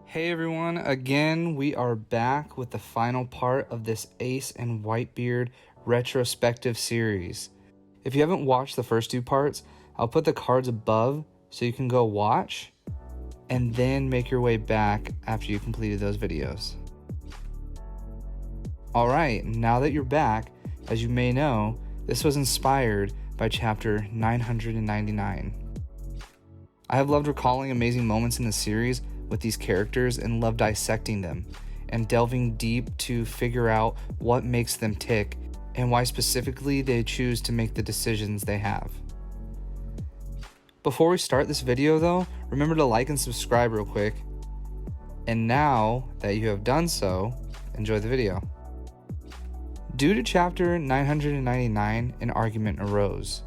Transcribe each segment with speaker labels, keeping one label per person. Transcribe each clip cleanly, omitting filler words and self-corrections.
Speaker 1: Hey everyone, again we are back with the final part of this Ace and Whitebeard retrospective series. If you haven't watched the first two parts, I'll put the cards above so you can go watch and then make your way back after you completed those videos. Alright, now that you're back, as you may know, this was inspired by chapter 999. I have loved recalling amazing moments in the series with these characters and love dissecting them and delving deep to figure out what makes them tick and why specifically they choose to make the decisions they have. Before we start this video though, remember to like and subscribe real quick. And now that you have done so, enjoy the video. Due to chapter 999, an argument arose.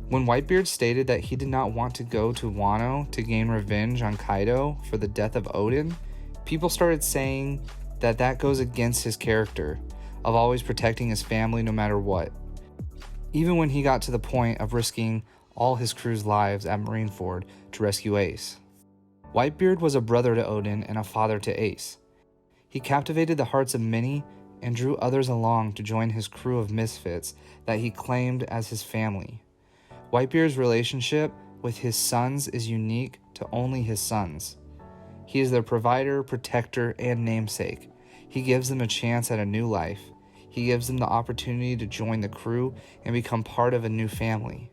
Speaker 1: When Whitebeard stated that he did not want to go to Wano to gain revenge on Kaido for the death of Odin, people started saying that that goes against his character of always protecting his family no matter what, even when he got to the point of risking all his crew's lives at Marineford to rescue Ace. Whitebeard was a brother to Odin and a father to Ace. He captivated the hearts of many and drew others along to join his crew of misfits that he claimed as his family. Whitebeard's relationship with his sons is unique to only his sons. He is their provider, protector, and namesake. He gives them a chance at a new life. He gives them the opportunity to join the crew and become part of a new family.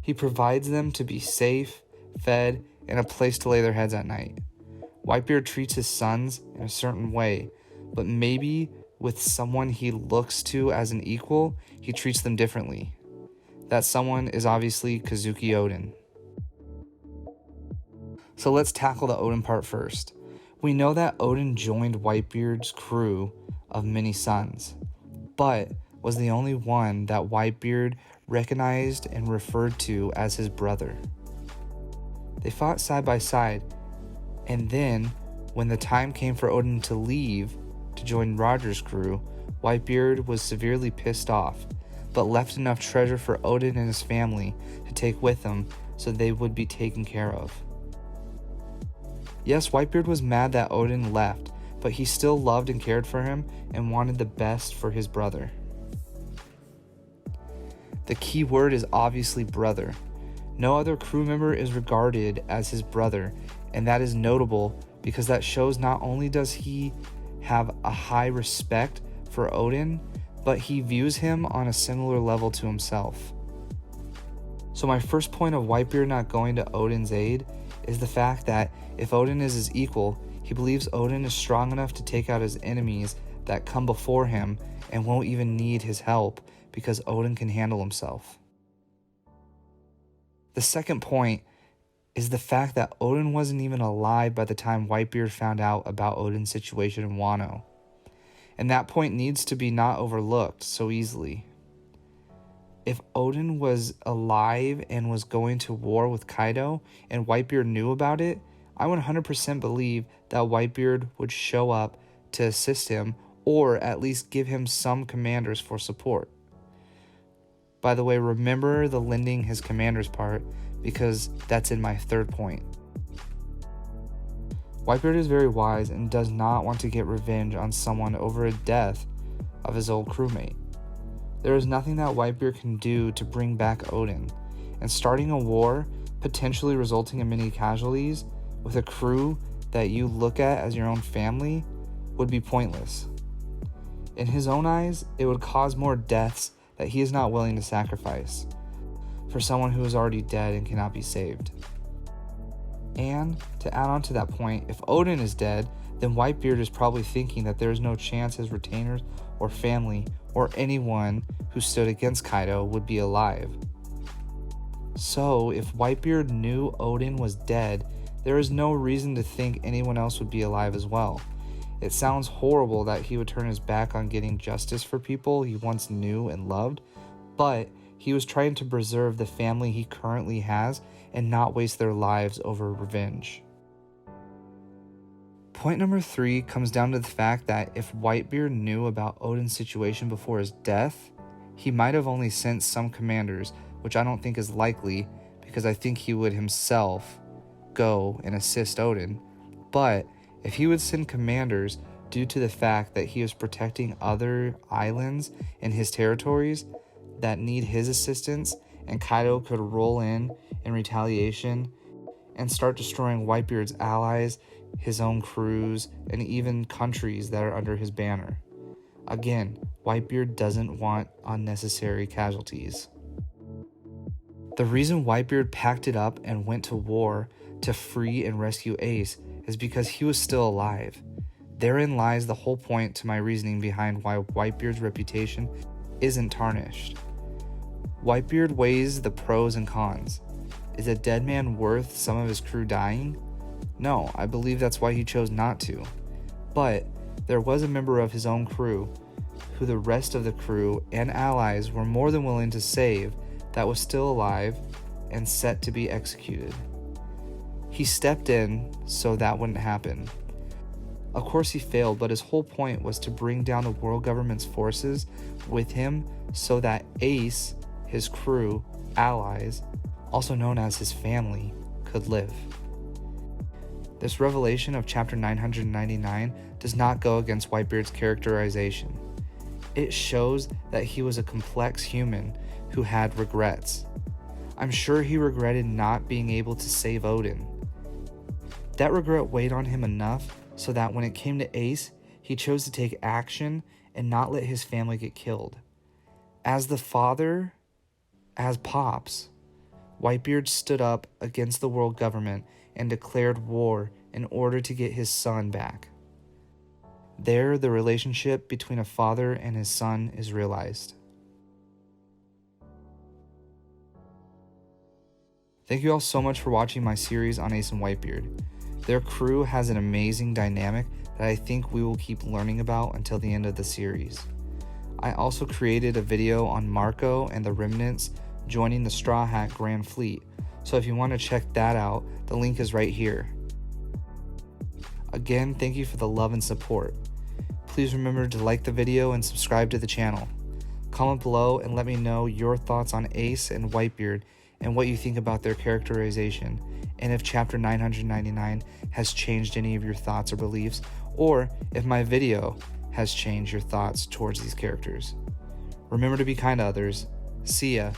Speaker 1: He provides them to be safe, fed, and a place to lay their heads at night. Whitebeard treats his sons in a certain way, but maybe with someone he looks to as an equal, he treats them differently. That someone is obviously Kazuki Odin. So let's tackle the Odin part first. We know that Odin joined Whitebeard's crew of many sons, but was the only one that Whitebeard recognized and referred to as his brother. They fought side by side, and then when the time came for Odin to leave to join Roger's crew, Whitebeard was severely pissed off, but left enough treasure for Odin and his family to take with them so they would be taken care of. Yes, Whitebeard was mad that Odin left, but he still loved and cared for him and wanted the best for his brother. The key word is obviously brother. No other crew member is regarded as his brother, and that is notable because that shows not only does he have a high respect for Odin, but he views him on a similar level to himself. So my first point of Whitebeard not going to Odin's aid is the fact that if Odin is his equal, he believes Odin is strong enough to take out his enemies that come before him and won't even need his help because Odin can handle himself. The second point is the fact that Odin wasn't even alive by the time Whitebeard found out about Odin's situation in Wano. And that point needs to be not overlooked so easily. If Odin was alive and was going to war with Kaido and Whitebeard knew about it, I would 100% believe that Whitebeard would show up to assist him or at least give him some commanders for support. By the way, remember the lending his commanders part because that's in my third point. Whitebeard is very wise and does not want to get revenge on someone over a death of his old crewmate. There is nothing that Whitebeard can do to bring back Odin, and starting a war, potentially resulting in many casualties, with a crew that you look at as your own family, would be pointless. In his own eyes, it would cause more deaths that he is not willing to sacrifice for someone who is already dead and cannot be saved. And to add on to that point, if Odin is dead, then Whitebeard is probably thinking that there is no chance his retainers or family or anyone who stood against Kaido would be alive. So if Whitebeard knew Odin was dead, there is no reason to think anyone else would be alive as well. It sounds horrible that he would turn his back on getting justice for people he once knew and loved, but he was trying to preserve the family he currently has and not waste their lives over revenge. Point number 3 comes down to the fact that if Whitebeard knew about Odin's situation before his death, he might have only sent some commanders, which I don't think is likely because I think he would himself go and assist Odin. But If he would send commanders due to the fact that he was protecting other islands in his territories that need his assistance, and Kaido could roll in retaliation and start destroying Whitebeard's allies, his own crews, and even countries that are under his banner. Again, Whitebeard doesn't want unnecessary casualties. The reason Whitebeard packed it up and went to war to free and rescue Ace is because he was still alive. Therein lies the whole point to my reasoning behind why Whitebeard's reputation isn't tarnished. Whitebeard weighs the pros and cons. Is a dead man worth some of his crew dying? No, I believe that's why he chose not to. But there was a member of his own crew who the rest of the crew and allies were more than willing to save that was still alive and set to be executed. He stepped in so that wouldn't happen. Of course he failed, but his whole point was to bring down the world government's forces with him so that Ace, his crew, allies, also known as his family, could live. This revelation of chapter 999 does not go against Whitebeard's characterization. It shows that he was a complex human who had regrets. I'm sure he regretted not being able to save Odin. That regret weighed on him enough so that when it came to Ace, he chose to take action and not let his family get killed. As the father, as Pops, Whitebeard stood up against the world government and declared war in order to get his son back. There, the relationship between a father and his son is realized. Thank you all so much for watching my series on Ace and Whitebeard. Their crew has an amazing dynamic that I think we will keep learning about until the end of the series. I also created a video on Marco and the Remnants joining the Straw Hat Grand Fleet, so if you want to check that out, the link is right here. Again, thank you for the love and support. Please remember to like the video and subscribe to the channel. Comment below and let me know your thoughts on Ace and Whitebeard and what you think about their characterization, and if chapter 999 has changed any of your thoughts or beliefs, or if my video has changed your thoughts towards these characters. Remember to be kind to others. See ya.